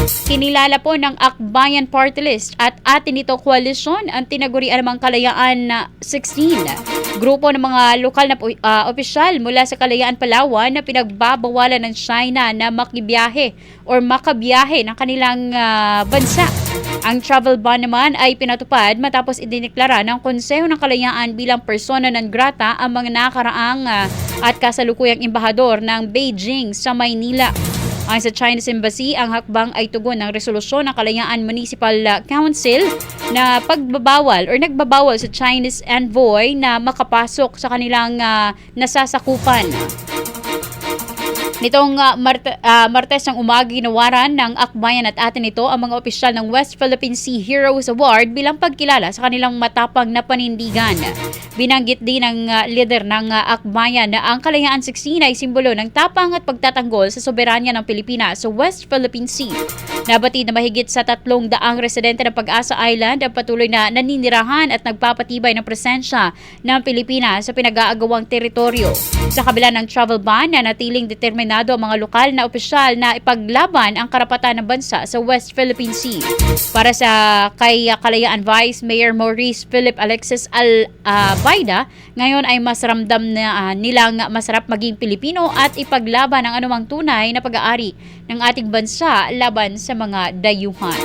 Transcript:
Kinilala po ng Akbayan Party List at atin ito koalisyon ang tinagurian namang Kalayaan na 16. Grupo ng mga lokal na opisyal mula sa Kalayaan, Palawan na pinagbabawalan ng China na makibiyahe or makabiyahe ng kanilang bansa. Ang travel ban naman ay pinatupad matapos idineklara ng Konseho ng Kalayaan bilang persona non grata ang mga nakaraang at kasalukuyang embahador ng Beijing sa Maynila. Ayon sa Chinese Embassy, ang hakbang ay tugon ng resolusyon ng Kalayaan Municipal Council na pagbabawal or nagbabawal sa Chinese envoy na makapasok sa kanilang nasasakupan. Nitong Martes ng umaga, ginawaran ng Akbayan at atin ito ang mga opisyal ng West Philippine Sea Heroes Award bilang pagkilala sa kanilang matapang na panindigan. Binanggit din ng leader ng Akbayan na ang Kalayaan 16 ay simbolo ng tapang at pagtatanggol sa soberanya ng Pilipinas sa West Philippine Sea. Nabatid na mahigit sa 300 residente ng Pag-asa Island ang patuloy na naninirahan at nagpapatibay ng presensya ng Pilipinas sa pinag-aagawang teritoryo. Sa kabila ng travel ban, na natiling determinado ang mga lokal na opisyal na ipaglaban ang karapatan ng bansa sa West Philippine Sea. Para sa kay Kalayaan Vice Mayor Maurice Philip Alexis Albaida, ngayon ay mas ramdam na nilang masarap maging Pilipino at ipaglaban ang anumang tunay na pag-aari ng ating bansa laban sa mga dayuhan.